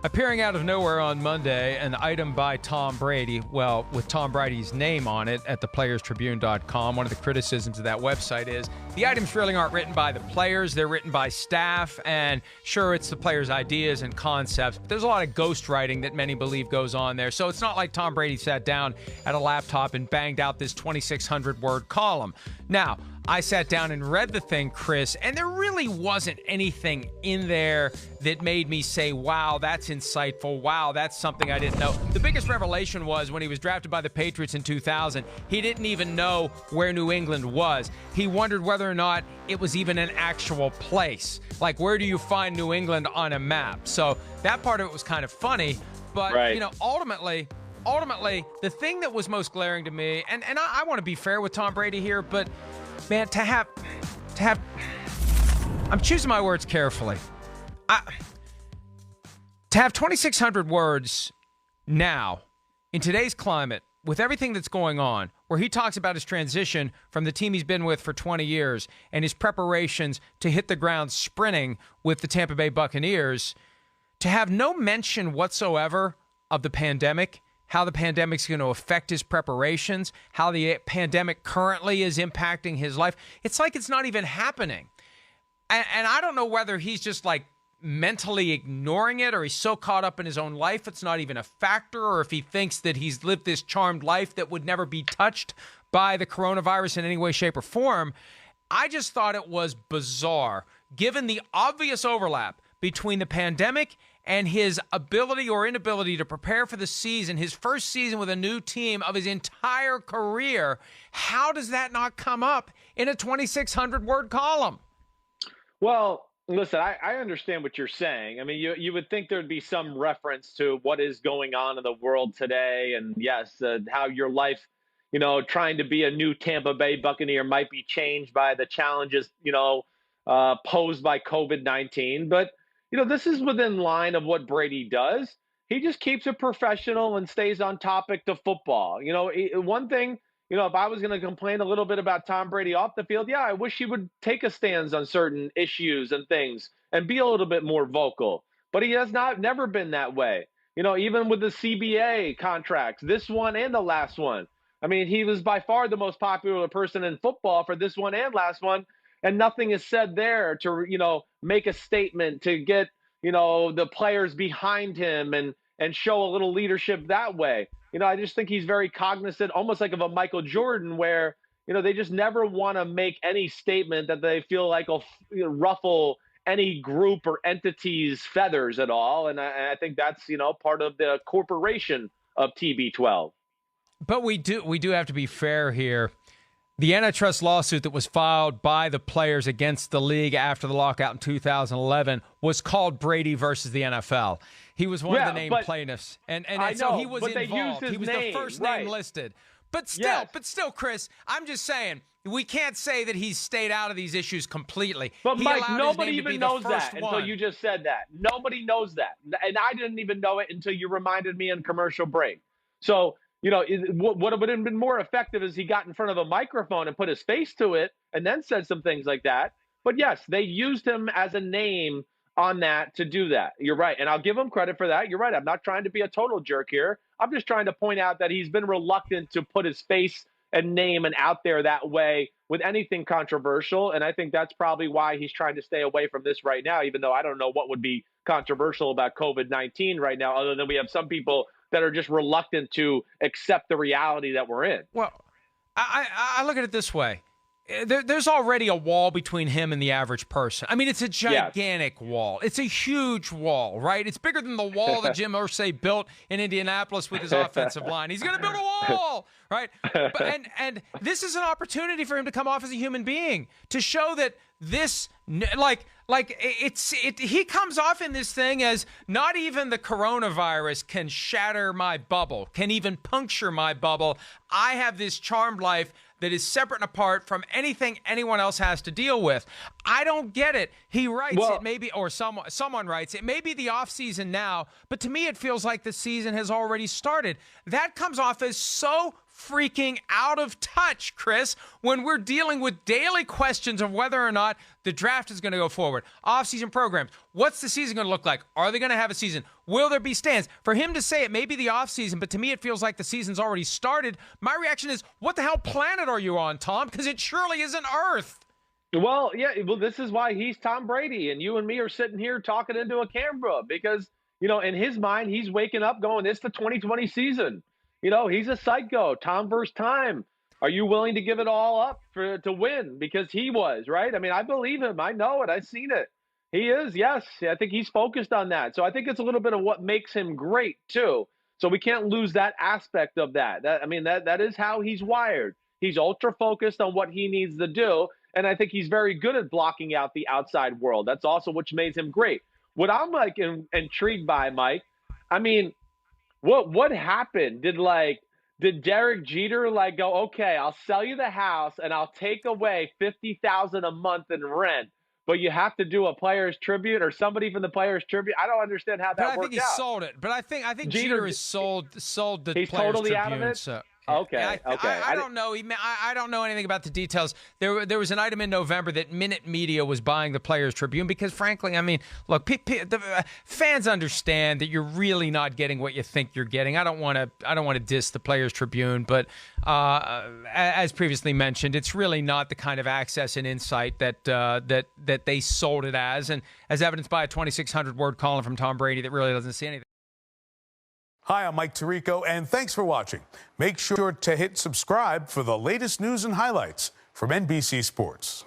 Appearing out of nowhere on Monday, an item by Tom Brady, well, with Tom Brady's name on it at the playerstribune.com. One of the criticisms of that website is the items really aren't written by the players. They're written by staff, and sure, it's the players' ideas and concepts, but there's a lot of ghostwriting that many believe goes on there. So it's not like Tom Brady sat down at a laptop and banged out this 2,600-word column. Now, I sat down and read the thing, Chris, and there really wasn't anything in there that made me say, wow, that's insightful. Wow, that's something I didn't know. The biggest revelation was when he was drafted by the Patriots in 2000, he didn't even know where New England was. He wondered whether or not it was even an actual place. Like, where do you find New England on a map? So that part of it was kind of funny, but, right. Ultimately, the thing that was most glaring to me, and I want to be fair with Tom Brady here, but man, to have, I'm choosing my words carefully. To have 2,600 words now in today's climate with everything that's going on, where he talks about his transition from the team he's been with for 20 years and his preparations to hit the ground sprinting with the Tampa Bay Buccaneers, to have no mention whatsoever of the pandemic, how the pandemic's going to affect his preparations, how the pandemic currently is impacting his life. It's like it's not even happening. And I don't know whether he's just like mentally ignoring it, or he's so caught up in his own life it's not even a factor, or if he thinks that he's lived this charmed life that would never be touched by the coronavirus in any way, shape, or form. I just thought it was bizarre, given the obvious overlap between the pandemic and his ability or inability to prepare for the season, his first season with a new team of his entire career. How does that not come up in a 2,600-word column? Well, listen, I understand what you're saying. I mean, you would think there'd be some reference to what is going on in the world today. And yes, how your life, trying to be a new Tampa Bay Buccaneer might be changed by the challenges, posed by COVID-19. But this is within line of what Brady does. He just keeps it professional and stays on topic to football. One thing, if I was going to complain a little bit about Tom Brady off the field, I wish he would take a stance on certain issues and things and be a little bit more vocal. But he has never been that way. Even with the CBA contracts, this one and the last one. I mean, he was by far the most popular person in football for this one and last one. And nothing is said there to, make a statement to get, the players behind him and show a little leadership that way. I just think he's very cognizant, almost like of a Michael Jordan, where, they just never want to make any statement that they feel like will ruffle any group or entity's feathers at all. And I think that's, part of the corporation of TB12. But we do have to be fair here. The antitrust lawsuit that was filed by the players against the league after the lockout in 2011 was called Brady versus the NFL. He was one of the named plaintiffs, and so he was involved. He was the first name listed. But still, Chris, I'm just saying, we can't say that he's stayed out of these issues completely. But Mike, nobody even knows that until you just said that. Nobody knows that, and I didn't even know it until you reminded me in commercial break. So. What would have been more effective is he got in front of a microphone and put his face to it and then said some things like that. But yes, they used him as a name on that to do that. You're right. And I'll give him credit for that. You're right. I'm not trying to be a total jerk here. I'm just trying to point out that he's been reluctant to put his face and name and out there that way with anything controversial. And I think that's probably why he's trying to stay away from this right now, even though I don't know what would be controversial about COVID-19 right now, other than we have some people that are just reluctant to accept the reality that we're in. Well, I look at it this way. There's already a wall between him and the average person. I mean, it's a gigantic wall. It's a huge wall, right? It's bigger than the wall that Jim Irsay built in Indianapolis with his offensive line. He's going to build a wall, right? And this is an opportunity for him to come off as a human being, to show that this, he comes off in this thing as not even the coronavirus can shatter my bubble, can even puncture my bubble. I have this charmed life that is separate and apart from anything anyone else has to deal with. I don't get it. He writes it maybe, or someone writes it may be the off season now, but to me it feels like the season has already started. That comes off as so freaking out of touch, Chris, when we're dealing with daily questions of whether or not the draft is going to go forward. Off-season programs. What's the season going to look like? Are they going to have a season? Will there be stands? For him to say it may be the off-season, but to me it feels like the season's already started. My reaction is, what the hell planet are you on, Tom? Because it surely isn't Earth. Well, yeah, well, this is why he's Tom Brady, and you and me are sitting here talking into a camera because, in his mind, he's waking up going, it's the 2020 season. He's a psycho. Tom versus time. Are you willing to give it all up to win? Because he was, right? I mean, I believe him. I know it. I've seen it. He is, yes. I think he's focused on that. So I think it's a little bit of what makes him great, too. So we can't lose that aspect of that. That is how he's wired. He's ultra focused on what he needs to do. And I think he's very good at blocking out the outside world. That's also what makes him great. What I'm intrigued by, Mike, I mean, what happened? Did Derek Jeter go, okay, I'll sell you the house and I'll take away $50,000 a month in rent, but you have to do a Players Tribune or somebody from the Players Tribune? I don't understand how that worked out. But I think he sold it. But I think Jeter has sold the Players totally Tribune. Out of it? So. Okay. I don't know. I don't know anything about the details. There was an item in November that Minute Media was buying the Players Tribune because, frankly, I mean, look, the fans understand that you're really not getting what you think you're getting. I don't want to diss the Players Tribune, but as previously mentioned, it's really not the kind of access and insight that they sold it as, and as evidenced by a 2,600-word column from Tom Brady that really doesn't see anything. Hi, I'm Mike Tirico, and thanks for watching. Make sure to hit subscribe for the latest news and highlights from NBC Sports.